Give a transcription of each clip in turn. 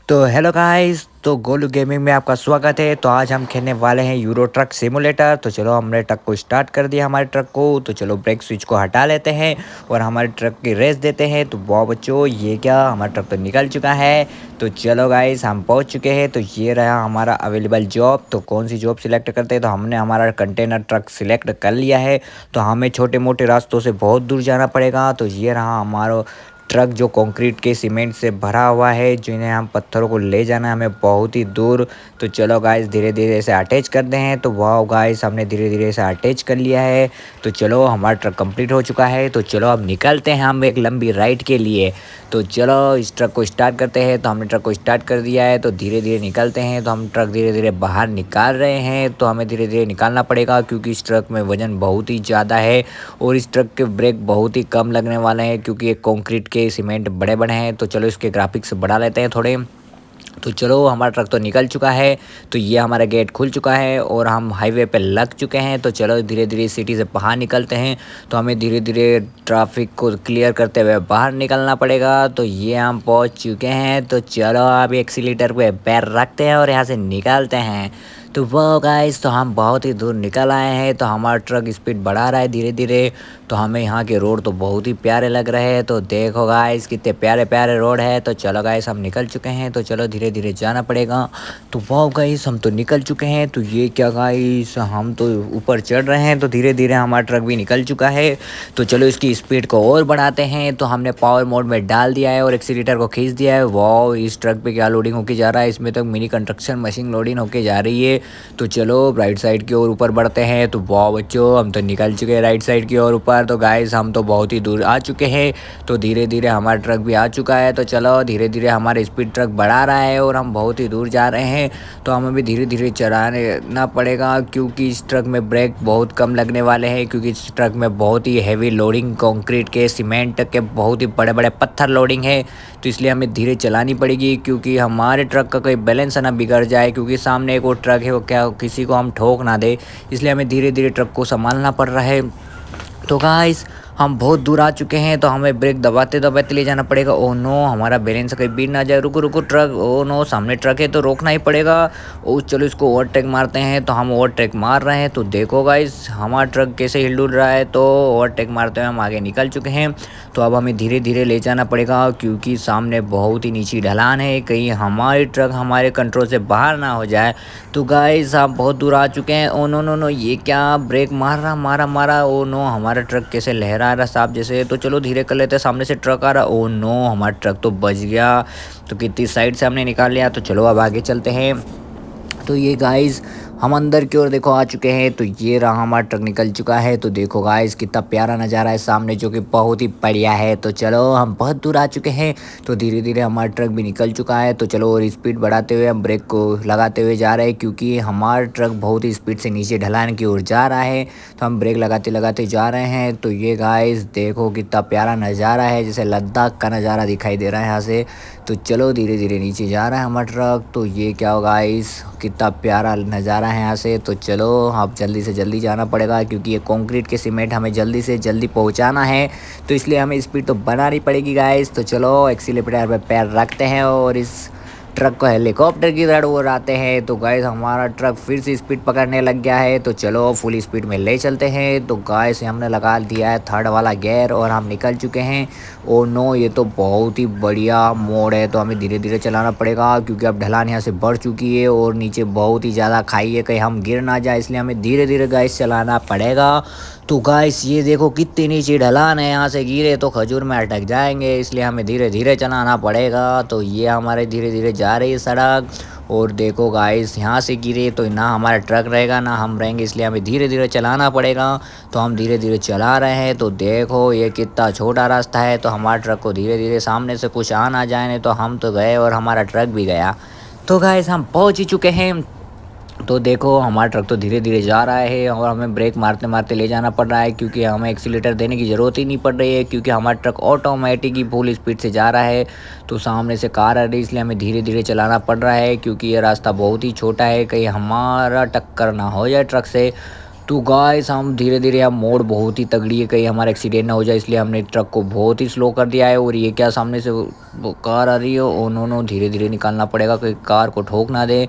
तो hello guys, तो Golu gaming में आपका स्वागत है। तो आज हम खेलने वाले हैं यूरो ट्रक सिमुलेटर। तो चलो हमने ट्रक को स्टार्ट कर दिया हमारे ट्रक को। तो चलो ब्रेक स्विच को हटा लेते हैं और हमारे ट्रक की रेस देते हैं। तो वाह बच्चों, ये क्या, हमारा ट्रक तो निकल चुका है। तो चलो गाइस, हम पहुंच चुके हैं। तो ये रहा हमारा अवेलेबल जॉब। तो कौन सी जॉब सिलेक्ट करते हैं, तो हमने हमारा कंटेनर ट्रक सिलेक्ट कर लिया है। तो हमें छोटे मोटे रास्तों से बहुत दूर जाना पड़ेगा। तो ये रहा हमारा ट्रक जो कंक्रीट के सीमेंट से भरा हुआ है, जिन्हें हम पत्थरों को ले जाना है हमें बहुत ही दूर। तो चलो गाइस, धीरे धीरे इसे अटैच करते हैं। तो वाह गाइस, हमने धीरे धीरे इसे अटैच कर लिया है। तो चलो हमारा ट्रक कंप्लीट हो चुका है। तो चलो अब निकलते हैं हम एक लंबी राइड के लिए। तो चलो इस ट्रक को स्टार्ट करते हैं। तो हमने ट्रक को स्टार्ट कर दिया है। तो धीरे धीरे निकलते हैं। तो हम ट्रक धीरे धीरे बाहर निकाल रहे हैं। तो हमें धीरे धीरे निकालना पड़ेगा क्योंकि इस ट्रक में वजन बहुत ही ज़्यादा है और इस ट्रक के ब्रेक बहुत ही कम लगने वाले हैं क्योंकि ये कंक्रीट के सीमेंट बड़े बड़े हैं। तो चलो इसके ग्राफिक्स बढ़ा लेते हैं थोड़े। तो चलो हमारा ट्रक तो निकल चुका है। तो ये हमारा गेट खुल चुका है और हम हाईवे पे लग चुके हैं। तो चलो धीरे धीरे सिटी से बाहर निकलते हैं। तो हमें धीरे धीरे ट्रैफिक को क्लियर करते हुए बाहर निकलना पड़ेगा। तो ये हम पहुंच चुके हैं। तो चलो अब एक्सीलेटर पे पैर रखते हैं और यहाँ से निकलते हैं। तो वो गाइस, तो हम बहुत ही दूर निकल आए हैं। तो हमारा ट्रक स्पीड बढ़ा रहा है धीरे धीरे। तो हमें यहाँ के रोड तो बहुत ही प्यारे लग रहे हैं। तो देखो गाइस, कितने प्यारे प्यारे रोड है। तो चलो गाइस, हम निकल चुके हैं। तो चलो धीरे धीरे जाना पड़ेगा। तो वाह गाइस, हम तो निकल चुके हैं। तो ये क्या गाइस, हम तो ऊपर चढ़ रहे हैं। तो धीरे धीरे हमारा ट्रक भी निकल चुका है। तो चलो इसकी स्पीड को और बढ़ाते हैं। तो हमने पावर मोड में डाल दिया है और एक्सीलेटर को खींच दिया है। वाह, इस ट्रक पे क्या लोडिंग होके जा रहा है, इसमें तो मिनी कंस्ट्रक्शन मशीन लोडिंग होके जा रही है। तो चलो राइट साइड की ओर ऊपर बढ़ते हैं। तो वाह बच्चों, हम तो निकल चुके हैं राइट साइड की ओर ऊपर। तो गाइस, हम तो बहुत ही दूर आ चुके हैं। तो धीरे धीरे हमारा ट्रक भी आ चुका है। तो चलो धीरे धीरे हमारा स्पीड ट्रक बढ़ा रहा है और हम बहुत ही दूर जा रहे हैं। तो हमें भी धीरे धीरे चलाना पड़ेगा क्योंकि इस ट्रक में ब्रेक बहुत कम लगने वाले हैं क्योंकि इस ट्रक में बहुत ही हैवी लोडिंग कंक्रीट के सीमेंट के बहुत ही बड़े बड़े पत्थर लोडिंग है। तो इसलिए हमें धीरे चलानी पड़ेगी क्योंकि हमारे ट्रक का कोई बैलेंस ना बिगड़ जाए क्योंकि सामने एक और ट्रक है, वो क्या किसी को हम ठोक ना दे। इसलिए हमें धीरे धीरे ट्रक को संभालना पड़ रहा है। तो गाइस, हम बहुत दूर आ चुके हैं। तो हमें ब्रेक दबाते दबाते ले जाना पड़ेगा। ओ नो, हमारा बैलेंस कहीं गिर ना जाए। रुको रुको ट्रक, ओ नो, सामने ट्रक है तो रोकना ही पड़ेगा। ओ चलो इसको ओवरटेक मारते हैं। तो हम ओवरटेक मार रहे हैं। तो देखो गाइस, हमारा ट्रक कैसे हिल डुल रहा है। तो ओवरटेक मारते हुए हम आगे निकल चुके हैं। तो अब हमें धीरे धीरे ले जाना पड़ेगा क्योंकि सामने बहुत ही नीची ढलान है, कहीं हमारी ट्रक हमारे कंट्रोल से बाहर ना हो जाए। तो गाइस, हम बहुत दूर आ चुके हैं। ओ नो नो नो, ये क्या, ब्रेक मार रहा, मारा मारा। ओ नो, हमारा ट्रक कैसे लहरा रहा सांप जैसे। तो चलो धीरे कर लेते हैं, सामने से ट्रक आ रहा। ओ नो, हमारा ट्रक तो बच गया। तो कितनी साइड से हमने निकाल लिया। तो चलो अब आगे चलते हैं। तो ये गाइस, हम अंदर की ओर देखो आ चुके हैं। तो ये रहा हमारा ट्रक निकल चुका है। तो देखो गाइस, कितना प्यारा नज़ारा है सामने जो कि बहुत ही बढ़िया है। तो चलो हम बहुत दूर आ चुके हैं। तो धीरे धीरे हमारा ट्रक भी निकल चुका है। तो चलो और स्पीड बढ़ाते हुए हम ब्रेक को लगाते हुए जा रहे हैं क्योंकि हमारा ट्रक बहुत ही स्पीड से नीचे ढलान की ओर जा रहा है। तो हम ब्रेक लगाते लगाते जा रहे हैं। तो ये गाइस देखो कितना प्यारा नज़ारा है, जैसे लद्दाख का नज़ारा दिखाई दे रहा है यहाँ से। तो चलो धीरे धीरे नीचे जा रहा है हमारा ट्रक। तो ये क्या होगा गाइस, कितना प्यारा नज़ारा है यहाँ से। तो चलो अब जल्दी से जल्दी जाना पड़ेगा क्योंकि ये कंक्रीट के सीमेंट हमें जल्दी से जल्दी पहुँचाना है। तो इसलिए हमें स्पीड तो बनानी पड़ेगी गाइस। तो चलो एक्सीलेटर पे पैर रखते हैं और इस ट्रक को हेलीकॉप्टर की तरह उड़ाते हैं। तो गाइस, हमारा ट्रक फिर से स्पीड पकड़ने लग गया है। तो चलो फुल स्पीड में ले चलते हैं। तो गाइस, हमने लगा दिया है थर्ड वाला गियर और हम निकल चुके हैं। ओ नो, ये तो बहुत ही बढ़िया मोड़ है। तो हमें धीरे धीरे चलाना पड़ेगा क्योंकि अब ढलान यहाँ से बढ़ चुकी है और नीचे बहुत ही ज़्यादा खाई है, कहीं हम गिर ना जाए। इसलिए हमें धीरे धीरे गाइस चलाना पड़ेगा। तो गाइस, ये देखो कितनी नीचे ढलान है, यहाँ से गिरे तो खजूर में अटक जाएंगे। इसलिए हमें धीरे धीरे चलाना पड़ेगा। तो ये हमारे धीरे धीरे जा रही है सड़क। और देखो गाइस, यहाँ से गिरे तो ना हमारा ट्रक रहेगा ना हम रहेंगे, इसलिए हमें धीरे धीरे चलाना पड़ेगा। तो हम धीरे धीरे चला रहे हैं। तो देखो ये कितना छोटा रास्ता है। तो हमारा ट्रक को धीरे धीरे सामने से कुछ आ ना जाए, नहीं तो हम तो गए और हमारा ट्रक भी गया। तो गाइस, हम पहुँच ही चुके हैं। तो देखो हमारा ट्रक तो धीरे धीरे जा रहा है और हमें ब्रेक मारते मारते ले जाना पड़ रहा है क्योंकि हमें एक्सीलेटर देने की ज़रूरत ही नहीं पड़ रही है क्योंकि हमारा ट्रक ऑटोमेटिक ही फुल स्पीड से जा रहा है। तो सामने से कार आ रही है, इसलिए हमें धीरे धीरे चलाना पड़ रहा है क्योंकि ये रास्ता बहुत ही छोटा है, कहीं हमारा टक्कर ना हो जाए ट्रक से। तो गाइस हम धीरे धीरे, अब मोड़ बहुत ही तगड़ी है, कहीं हमारा एक्सीडेंट ना हो जाए, इसलिए हमने ट्रक को बहुत ही स्लो कर दिया है। और ये क्या सामने से वो कार आ रही है, ओ नो नो, धीरे धीरे निकालना पड़ेगा कोई कार को ठोक ना दे।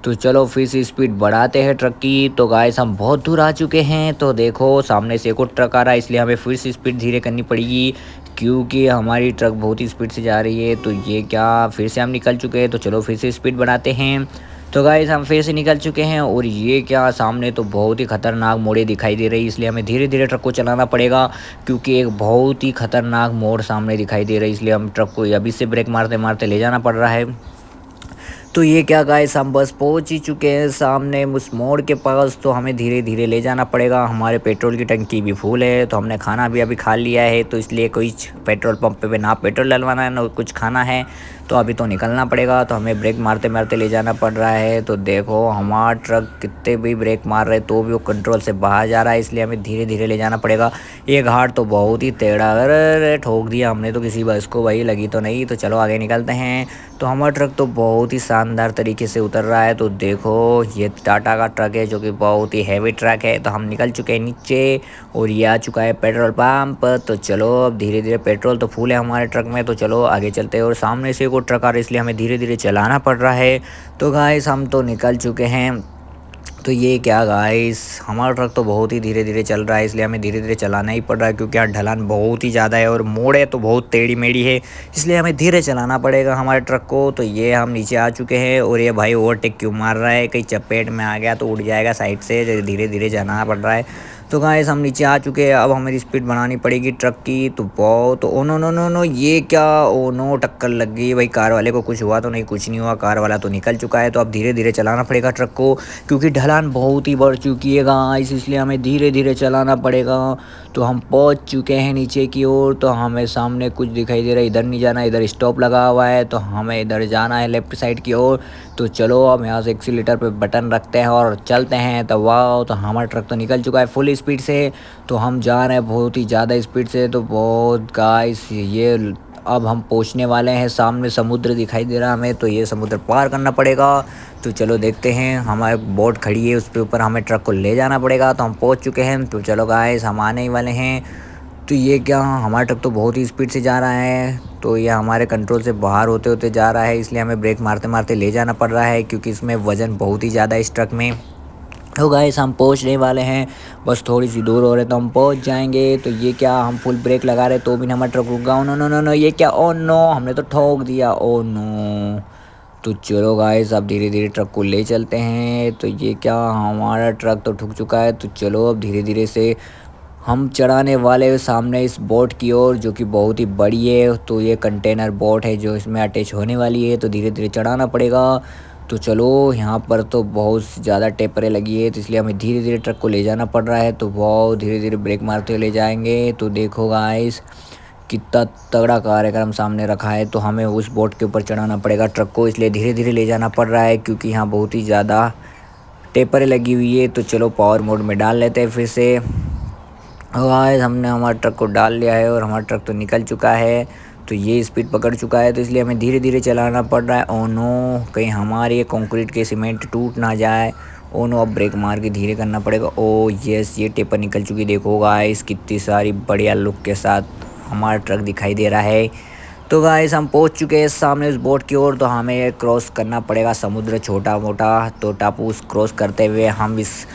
तो चलो फिर से स्पीड बढ़ाते हैं ट्रक की। तो गाइस हम बहुत दूर आ चुके हैं, तो देखो सामने से एक और ट्रक आ रहा है, इसलिए हमें फिर से स्पीड धीरे करनी पड़ेगी क्योंकि हमारी ट्रक बहुत ही स्पीड से जा रही है। तो ये क्या, फिर से हम निकल चुके हैं, तो चलो फिर से स्पीड बढ़ाते हैं। तो गाइस हम फिर से निकल चुके हैं और ये क्या, सामने तो बहुत ही खतरनाक मोड़े दिखाई दे रही है, इसलिए हमें धीरे धीरे ट्रक को चलाना पड़ेगा क्योंकि एक बहुत ही खतरनाक मोड़ सामने दिखाई दे रही है, इसलिए हम ट्रक को अभी से ब्रेक मारते मारते ले जाना पड़ रहा है। तो ये क्या गाइस, हम बस पहुंच ही चुके हैं सामने उस मोड़ के पास। तो हमें धीरे धीरे ले जाना पड़ेगा, हमारे पेट्रोल की टंकी भी फुल है, तो हमने खाना भी अभी खा लिया है, तो इसलिए कोई पेट्रोल पंप पे ना पेट्रोल डलवाना है ना कुछ खाना है, तो अभी तो निकलना पड़ेगा। तो हमें ब्रेक मारते मारते ले जाना पड़ रहा है। तो देखो हमारा ट्रक कितने भी ब्रेक मार रहे तो भी वो कंट्रोल से बाहर जा रहा है, इसलिए हमें धीरे धीरे ले जाना पड़ेगा। ये घाट तो बहुत ही टेढ़ा, अरे ठोक दिया हमने तो किसी बस को, वही लगी तो नहीं। तो चलो आगे निकलते हैं। तो हमारा ट्रक तो बहुत ही शानदार तरीके से उतर रहा है। तो देखो ये टाटा का ट्रक है जो कि बहुत ही हैवी ट्रक है। तो हम निकल चुके हैं नीचे और ये आ चुका है पेट्रोल पंप। तो चलो अब धीरे धीरे, पेट्रोल तो फुल है हमारे ट्रक में, तो चलो आगे चलते हैं। और सामने से कोई ट्रक आ रहा है, इसलिए हमें धीरे धीरे चलाना पड़ रहा है। तो गाइस हम तो निकल चुके हैं। तो ये क्या गाइस, हमारा ट्रक तो बहुत ही धीरे धीरे चल रहा है, इसलिए हमें धीरे धीरे चलाना ही पड़ रहा है क्योंकि यहाँ ढलान बहुत ही ज़्यादा है और मोड़ है तो बहुत टेढ़ी मेढ़ी है, इसलिए हमें धीरे चलाना पड़ेगा हमारे ट्रक को। तो ये हम नीचे आ चुके हैं और ये भाई ओवरटेक क्यों मार रहा है, कहीं चपेट में आ गया तो उड़ जाएगा साइड से, धीरे धीरे जाना पड़ रहा है। तो गाइस हम नीचे आ चुके हैं, अब हमें स्पीड बढ़ानी पड़ेगी ट्रक की। तो बहुत, oh no no no no, ये क्या, ओ नो, टक्कर लग गई भाई। कार वाले को कुछ हुआ तो नहीं, कुछ नहीं हुआ, कार वाला तो निकल चुका है। तो अब धीरे धीरे चलाना पड़ेगा ट्रक को क्योंकि ढलान बहुत ही बढ़ चुकी है गाइस, इसलिए हमें धीरे धीरे चलाना पड़ेगा। तो हम पहुंच चुके हैं नीचे की ओर। तो हमें सामने कुछ दिखाई दे रहा है, इधर नहीं जाना, इधर स्टॉप लगा हुआ है, तो हमें इधर जाना है लेफ्ट साइड की ओर। तो चलो अब यहाँ से एक्सीलेटर पे बटन रखते हैं और चलते हैं। तो वाह, तो हमारा ट्रक तो निकल चुका है फुल स्पीड से। तो हम जा रहे हैं बहुत ही ज़्यादा स्पीड से। तो बहुत गाइस, ये अब हम पहुंचने वाले हैं, सामने समुद्र दिखाई दे रहा है हमें, तो ये समुद्र पार करना पड़ेगा। तो चलो देखते हैं, हमारे बोट खड़ी है, उस पे ऊपर हमें ट्रक को ले जाना पड़ेगा। तो हम पहुंच चुके हैं। तो चलो गाइस हम आने ही वाले हैं। तो ये क्या, हमारा ट्रक तो बहुत ही स्पीड से जा रहा है, तो ये हमारे कंट्रोल से बाहर होते होते जा रहा है, इसलिए हमें ब्रेक मारते मारते ले जाना पड़ रहा है क्योंकि इसमें वज़न बहुत ही ज़्यादा है इस ट्रक में। तो गाइस हम पहुंचने वाले हैं, बस थोड़ी सी दूर हो रहे तो हम पहुंच जाएंगे। तो ये क्या, हम फुल ब्रेक लगा रहे तो भी हमारा ट्रक रुक गया, oh no no no no, ये क्या, ओ नो, हमने तो ठोक दिया, ओ नो। तो चलो गाइस अब धीरे धीरे ट्रक को ले चलते हैं। तो ये क्या, हमारा ट्रक तो ठुक चुका है। तो चलो अब धीरे धीरे से हम चढ़ाने वाले हैं सामने इस बोट की ओर जो कि बहुत ही बड़ी है। तो ये कंटेनर बोट है जो इसमें अटैच होने वाली है, तो धीरे धीरे चढ़ाना पड़ेगा। तो चलो यहाँ पर तो बहुत ज़्यादा टेपरें लगी है, तो इसलिए हमें धीरे धीरे ट्रक को ले जाना पड़ रहा है। तो बहुत धीरे धीरे ब्रेक मारते हुए ले जाएंगे। तो देखो गाइस कितना तगड़ा कार्यक्रम सामने रखा है। तो हमें उस बोट के ऊपर चढ़ाना पड़ेगा ट्रक को, इसलिए धीरे धीरे ले जाना पड़ रहा है क्योंकि यहाँ बहुत ही ज़्यादा टेपरें लगी हुई है। तो चलो पावर मोड में डाल लेते हैं फिर से। गाइस हमने हमारे ट्रक को डाल लिया है और हमारा ट्रक तो निकल चुका है। तो ये स्पीड पकड़ चुका है, तो इसलिए हमें धीरे धीरे चलाना पड़ रहा है। ओ नो, कहीं हमारे कंक्रीट के सीमेंट टूट ना जाए। ओ नो, अब ब्रेक मार के धीरे करना पड़ेगा। ओ यस, ये टेपर निकल चुकी, देखो गाइस कितनी सारी बढ़िया लुक के साथ हमारा ट्रक दिखाई दे रहा है। तो गाइस हम पहुंच चुके हैं सामने उस बोट की ओर। तो हमें क्रॉस करना पड़ेगा समुद्र छोटा मोटा, तो टापू क्रॉस करते हुए हम इस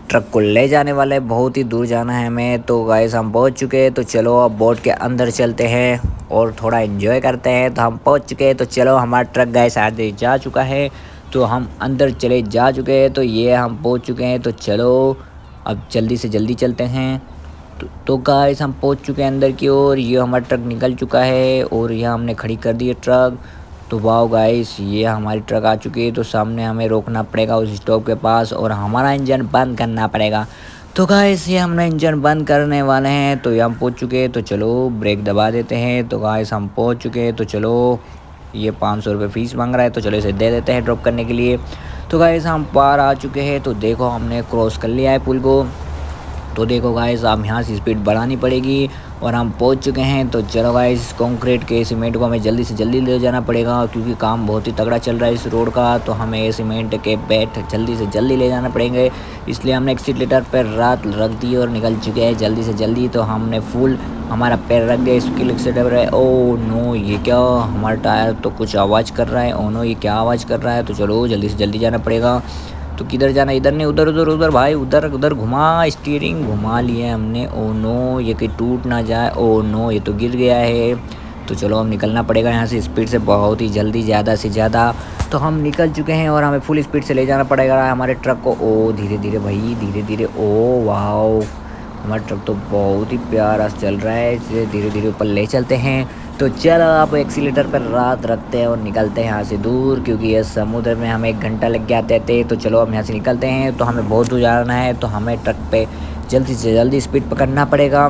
ट्रक को ले जाने वाले, बहुत ही दूर जाना है हमें। तो गाइस हम पहुंच चुके हैं। तो चलो अब बोट के अंदर चलते हैं और थोड़ा एंजॉय करते हैं। तो हम पहुंच चुके हैं। तो चलो हमारा ट्रक गाइस आगे जा चुका है, तो हम अंदर चले जा चुके हैं। तो ये हम पहुंच चुके हैं। तो चलो अब जल्दी से जल्दी चलते हैं। तो गाइस हम पहुंच चुके हैं अंदर की ओर, ये हमारा ट्रक निकल चुका है और यहाँ हमने खड़ी कर दी है ट्रक। तो वाओ गाइस, ये हमारी ट्रक आ चुकी है। तो सामने हमें रोकना पड़ेगा उस स्टॉप के पास और हमारा इंजन बंद करना पड़ेगा। तो गाइस ये हमने इंजन बंद करने वाले हैं। तो ये हम पहुंच चुके हैं। तो चलो ब्रेक दबा देते हैं। तो गाइस हम पहुंच चुके हैं। तो चलो ये 500 रुपये फ़ीस मांग रहा है, तो चलो इसे दे देते हैं ड्रॉप करने के लिए। तो गाइस हम पार आ चुके हैं। तो देखो हमने क्रॉस कर लिया है पुल को। तो देखो गाइस अब यहाँ से स्पीड बढ़ानी पड़ेगी और हम पहुंच चुके हैं। तो चलो गाइस कंक्रीट के सीमेंट को हमें जल्दी से जल्दी ले जाना पड़ेगा क्योंकि काम बहुत ही तगड़ा चल रहा है इस रोड का। तो हमें ये सीमेंट के बैट जल्दी से जल्दी ले जाना पड़ेंगे, इसलिए हमने एक्सीलेटर पर रात रख दी और निकल चुके हैं जल्दी से जल्दी। तो हमने फुल हमारा पैर रख दिया इसके एक्सीलेटर पर। ओ नो, ये क्या, हमारा टायर तो कुछ आवाज़ कर रहा है। ओ नो, ये क्या आवाज़ कर रहा है। तो चलो जल्दी से जल्दी जाना पड़ेगा। तो किधर जाना, इधर नहीं, उधर उधर उधर भाई, उधर उधर घुमा, स्टीयरिंग घुमा लिया है हमने। ओ नो, ये कहीं टूट ना जाए। ओ नो, ये तो गिर गया है। तो चलो हम निकलना पड़ेगा यहाँ से स्पीड से, बहुत ही जल्दी, ज़्यादा से ज़्यादा। तो हम निकल चुके हैं और हमें फुल स्पीड से ले जाना पड़ेगा हमारे ट्रक को। ओ धीरे धीरे भाई, धीरे धीरे। ओ वाओ, हमारा ट्रक तो बहुत ही प्यारा चल रहा है, इसे धीरे धीरे ऊपर ले चलते हैं। तो चलो आप एक्सीलेटर पर रात रखते हैं और निकलते हैं यहाँ से दूर, क्योंकि ये समुद्र में हमें 1 घंटा लग गया थे। तो चलो अब यहाँ से निकलते हैं। तो हमें बहुत दूर जाना है, तो हमें ट्रक पे जल्दी से जल्दी स्पीड पकड़ना पड़ेगा।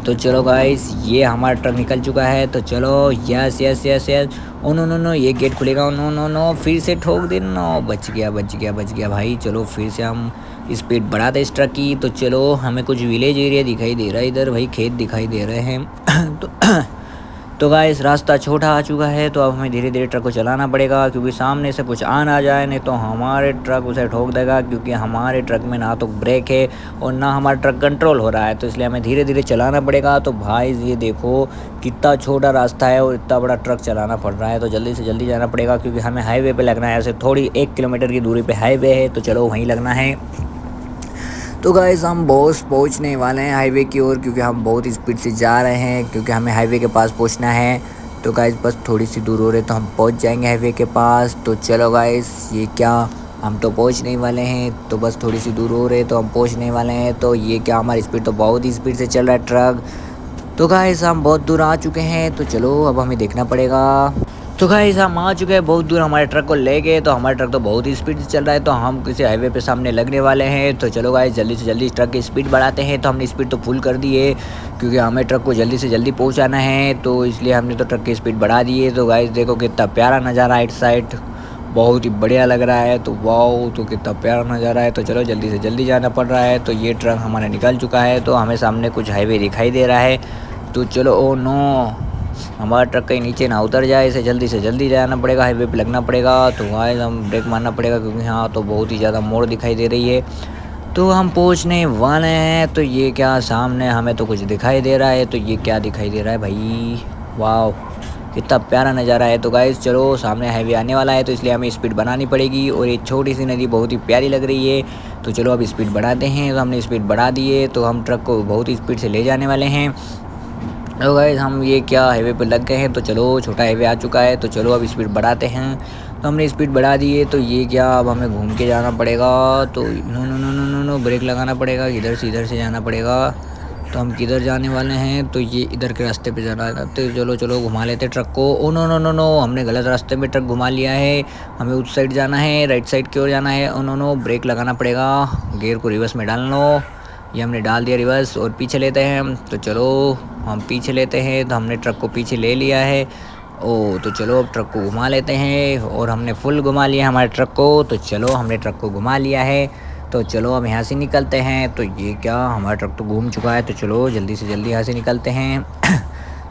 तो चलो गाइस, ये हमारा ट्रक निकल चुका है। तो चलो, yes yes yes yes. Oh no no no, ये गेट खुलेगा। नो नो नो, फिर से ठोक देना। बच गया बच गया बच गया भाई। चलो फिर से हम स्पीड बढ़ाते इस ट्रक की। तो चलो, हमें कुछ विलेज एरिया दिखाई दे रहा है इधर भाई, खेत दिखाई दे रहे हैं। तो गाइस, रास्ता छोटा आ चुका है, तो अब हमें धीरे धीरे ट्रक को चलाना पड़ेगा क्योंकि सामने से कुछ आ ना जाए, नहीं तो हमारे ट्रक उसे ठोक देगा। क्योंकि हमारे ट्रक में ना तो ब्रेक है और ना हमारा ट्रक कंट्रोल हो रहा है, तो इसलिए हमें धीरे धीरे चलाना पड़ेगा। तो भाई ये देखो कितना छोटा रास्ता है और इतना बड़ा ट्रक चलाना पड़ रहा है, तो जल्दी से जल्दी जाना पड़ेगा क्योंकि हमें हाईवे पर लगना है। ऐसे थोड़ी 1 किलोमीटर की दूरी पर हाईवे है, तो चलो वहीं लगना है। तो गाइस, हम बहुत पहुंचने वाले हैं हाईवे की ओर, क्योंकि हम बहुत स्पीड से जा रहे हैं, क्योंकि हमें हाईवे के पास पहुंचना है। तो गाइस, बस थोड़ी सी दूर हो रहे तो हम पहुंच जाएंगे हाईवे के पास। तो चलो गाइस, ये क्या, हम तो पहुंचने वाले हैं। तो बस थोड़ी सी दूर हो रहे तो हम पहुंचने वाले हैं। तो ये क्या, हमारी स्पीड तो बहुत ही स्पीड से चल रहा है ट्रक। तो गाइस, हम बहुत दूर आ चुके हैं। तो चलो अब हमें देखना पड़ेगा। तो गाइस, हम आ चुके हैं बहुत दूर, हमारे ट्रक को ले गए। तो हमारा ट्रक तो बहुत ही स्पीड से चल रहा है, तो हम किसी हाईवे पे सामने लगने वाले हैं। तो चलो गाइस, जल्दी से जल्दी ट्रक की स्पीड बढ़ाते हैं। तो हमने स्पीड तो फुल कर दी है क्योंकि हमें ट्रक को जल्दी से जल्दी पहुंचाना है, तो इसलिए हमने तो ट्रक की स्पीड बढ़ा दी है। तो गाइस देखो कितना प्यारा नज़ारा है इस साइड, बहुत ही बढ़िया लग रहा है। तो वाओ, तो कितना प्यारा नज़ारा है। तो चलो जल्दी से जल्दी जाना पड़ रहा है। तो ये ट्रक हमारा निकल चुका है, तो हमें सामने कुछ हाईवे दिखाई दे रहा है। तो चलो, ओ नो, हमारा ट्रक कहीं नीचे ना उतर जाए, इसे जल्दी से जल्दी जाना पड़ेगा, हाईवे पे लगना पड़ेगा। तो गाइस, हम ब्रेक मारना पड़ेगा क्योंकि यहाँ तो बहुत ही ज़्यादा मोड़ दिखाई दे रही है। तो हम पहुँचने वाले हैं। तो ये क्या, सामने हमें तो कुछ दिखाई दे रहा है। तो ये क्या दिखाई दे रहा है भाई, वाह कितना प्यारा नज़ारा है। तो गाइस चलो, सामने हाईवे आने वाला है, तो इसलिए हमें स्पीड बनानी पड़ेगी। और ये छोटी सी नदी बहुत ही प्यारी लग रही है। तो चलो अब स्पीड बढ़ाते हैं। तो हमने स्पीड बढ़ा दी है, तो हम ट्रक को बहुत ही स्पीड से ले जाने वाले हैं। तो गाइस, हम ये क्या हाईवे पे लग गए हैं। तो चलो, छोटा हाईवे आ चुका है। तो चलो अब स्पीड बढ़ाते हैं। तो हमने स्पीड बढ़ा दी है। तो ये क्या, अब हमें घूम के जाना पड़ेगा। तो no no no no no no, brake लगाना पड़ेगा, इधर से जाना पड़ेगा। तो हम किधर जाने वाले हैं, तो ये इधर के रास्ते पे जाना है। तो चलो चलो घुमा लेते ट्रक को। Oh no no no no, हमने गलत रास्ते में ट्रक घुमा लिया है। हमें उस साइड जाना है, राइट साइड की ओर जाना है। ओ नो नो, ब्रेक लगाना पड़ेगा, गियर को रिवर्स में डाल लो। ये हमने डाल दिया रिवर्स, और पीछे लेते हैं हम। तो चलो हम पीछे लेते हैं। तो हमने ट्रक को पीछे ले लिया है। ओ, तो चलो अब ट्रक को घुमा लेते हैं। और हमने फुल घुमा लिया हमारे ट्रक को। तो चलो, हमने ट्रक को घुमा लिया है। तो चलो अब यहाँ से निकलते हैं। तो ये क्या, हमारा ट्रक तो घूम चुका है। तो चलो जल्दी से जल्दी यहाँ से निकलते हैं।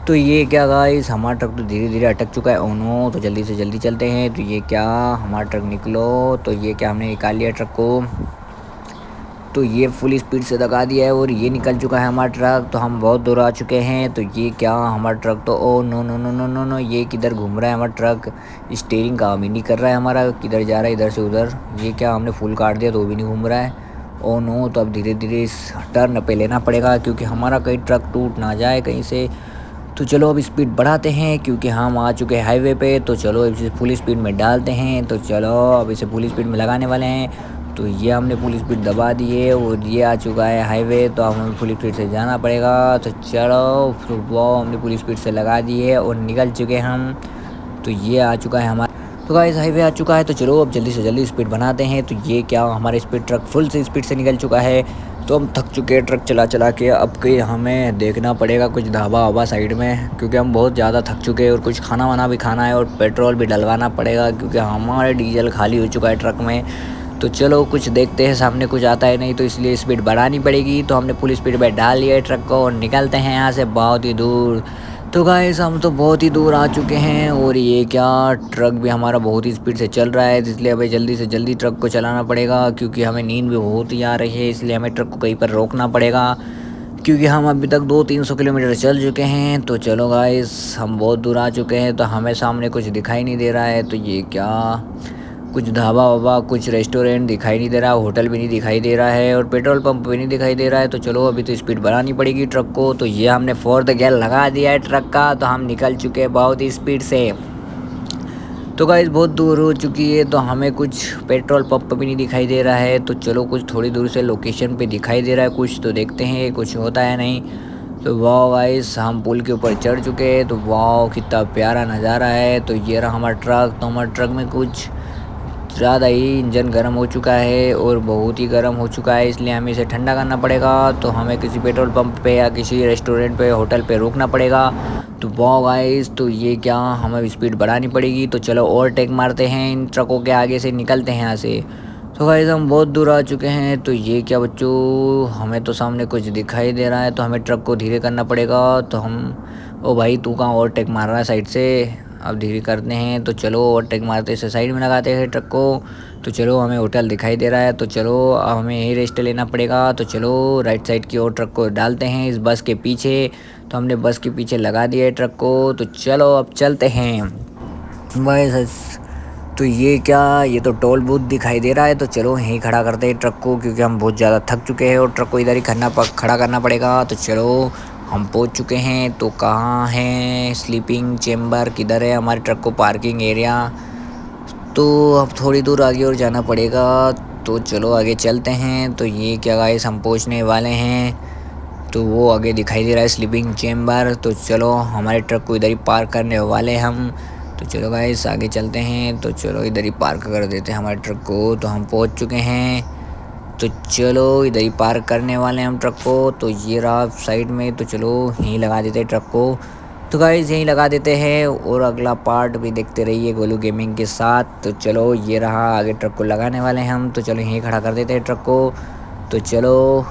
तो ये क्या गाइस, हमारा ट्रक तो धीरे धीरे अटक चुका है। ओनो, तो जल्दी से जल्दी चलते हैं। तो ये क्या, हमारा ट्रक निकलो। तो ये क्या, हमने निकाल लिया ट्रक को। तो ये फुल स्पीड से दगा दिया है और ये निकल चुका है हमारा ट्रक। तो हम बहुत दूर आ चुके हैं। तो ये क्या, हमारा ट्रक तो, oh no no no no no no, ये किधर घूम रहा है हमारा ट्रक, स्टीयरिंग काम ही नहीं कर रहा है हमारा, किधर जा रहा है इधर से उधर। ये क्या, हमने फुल काट दिया तो भी नहीं घूम रहा है। ओ नो, तो अब धीरे धीरे इस टर्न पे लेना पड़ेगा क्योंकि हमारा कहीं ट्रक टूट ना जाए कहीं से। तो चलो अब स्पीड बढ़ाते हैं क्योंकि हम आ चुके हैं हाईवे पे। तो चलो इसे फुल स्पीड में डालते हैं। तो चलो अब इसे फुल स्पीड में लगाने वाले हैं। तो ये हमने फुल स्पीड दबा दी है और ये आ चुका है हाईवे। तो अब हमें फुल स्पीड से जाना पड़ेगा। तो चलो, फिर वो हमने फुल स्पीड से लगा दी है और निकल चुके हैं हम। तो ये आ चुका है हमारा, तो गाइस हाईवे आ चुका है। तो चलो अब जल्दी से जल्दी स्पीड बनाते हैं। तो ये क्या, हमारा स्पीड ट्रक फुल से स्पीड से निकल चुका है। तो हम थक चुके हैं ट्रक चला चला के। अब कहीं हमें देखना पड़ेगा कुछ ढाबा वाबा साइड में, क्योंकि हम बहुत ज़्यादा थक चुके हैं और कुछ खाना वाना भी खाना है और पेट्रोल भी डलवाना पड़ेगा क्योंकि हमारे डीजल खाली हो चुका है ट्रक में। तो चलो कुछ देखते हैं, सामने कुछ आता है नहीं तो इसलिए स्पीड बढ़ानी पड़ेगी। तो हमने फुल स्पीड पे डाल लिया है ट्रक को और निकलते हैं यहाँ से बहुत ही दूर। तो गाइस हम तो बहुत ही दूर आ चुके हैं और ये क्या, ट्रक भी हमारा बहुत ही स्पीड से चल रहा है, इसलिए हमें जल्दी से जल्दी ट्रक को चलाना पड़ेगा क्योंकि हमें नींद भी बहुत ही आ रही है। इसलिए हमें ट्रक को कहीं पर रोकना पड़ेगा क्योंकि हम अभी तक 200-300 किलोमीटर चल चुके हैं। तो चलो गाइस हम बहुत दूर आ चुके हैं। तो हमें सामने कुछ दिखाई नहीं दे रहा है। तो ये क्या, कुछ ढाबा वाबा, कुछ रेस्टोरेंट दिखाई नहीं दे रहा, होटल भी नहीं दिखाई दे रहा है और पेट्रोल पंप भी नहीं दिखाई दे रहा है। तो चलो अभी तो स्पीड बढ़ानी पड़ेगी ट्रक को। तो ये हमने फोर्थ गियर लगा दिया है ट्रक का, तो हम निकल चुके हैं बहुत ही स्पीड से। तो गाइस बहुत दूर हो चुकी है, तो हमें कुछ पेट्रोल पंप भी नहीं दिखाई दे रहा है। तो चलो कुछ थोड़ी दूर से लोकेशन पे दिखाई दे रहा है कुछ, तो देखते हैं कुछ होता है नहीं। तो वाह गाइस हम पुल के ऊपर चढ़ चुके हैं। तो वाह कितना प्यारा नज़ारा है। तो ये रहा हमारा ट्रक। तो हमारे ट्रक में कुछ ज़्यादा ही इंजन गर्म हो चुका है और बहुत ही गर्म हो चुका है, इसलिए हमें इसे ठंडा करना पड़ेगा। तो हमें किसी पेट्रोल पंप पे या किसी रेस्टोरेंट पे, होटल पे रुकना पड़ेगा। तो वाह गाइस तो ये क्या, हमें स्पीड बढ़ानी पड़ेगी। तो चलो ओवरटेक मारते हैं इन ट्रकों के आगे से, निकलते हैं यहाँ से। तो गाइस हम बहुत दूर आ चुके हैं। तो ये क्या बच्चों, हमें तो सामने कुछ दिखाई दे रहा है, तो हमें ट्रक को धीरे करना पड़ेगा। तो हम, ओ भाई तू कहाँ ओवरटेक मार रहा है साइड से, अब धीरे करते हैं। तो चलो ओवरटेक मारते इसे साइड में लगाते हैं ट्रक को। तो चलो हमें होटल दिखाई दे रहा है, तो चलो अब हमें यही रेस्ट लेना पड़ेगा। तो चलो राइट साइड की ओर ट्रक को डालते हैं इस बस के पीछे। तो हमने बस के पीछे लगा दिया है ट्रक को। तो चलो अब चलते हैं बस। तो ये क्या, ये तो टोल बूथ दिखाई दे रहा है। तो चलो यहीं खड़ा करते हैं ट्रक को क्योंकि हम बहुत ज़्यादा थक चुके हैं और ट्रक को इधर ही खड़ा करना पड़ेगा। तो चलो हम पहुंच चुके हैं। तो कहाँ है स्लीपिंग चेम्बर, किधर है हमारे ट्रक को पार्किंग एरिया। तो अब थोड़ी दूर आगे और जाना पड़ेगा। तो चलो आगे चलते हैं। तो ये क्या गाइस, हम पहुंचने वाले हैं। तो वो आगे दिखाई दे रहा है स्लीपिंग चेम्बर। तो चलो हमारे ट्रक को इधर ही पार्क करने वाले हम। तो चलो गाइस आगे चलते हैं। तो चलो इधर ही पार्क कर देते हैं हमारे ट्रक को। तो हम पहुंच चुके हैं। तो चलो इधर ही पार्क करने वाले हैं हम ट्रक को। तो ये रहा साइड में। तो चलो यहीं लगा देते हैं ट्रक को। तो गाइस यहीं लगा देते हैं और अगला पार्ट भी देखते रहिए गोलू गेमिंग के साथ। तो चलो ये रहा आगे ट्रक को लगाने वाले हैं हम। तो चलो यहीं खड़ा कर देते हैं ट्रक को। तो चलो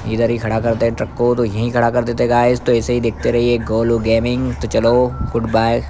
इधर ही खड़ा करते हैं ट्रक को। तो यहीं खड़ा कर देते हैं गाइस। तो ऐसे ही देखते रहिए गोलू गेमिंग। तो चलो गुड बाय।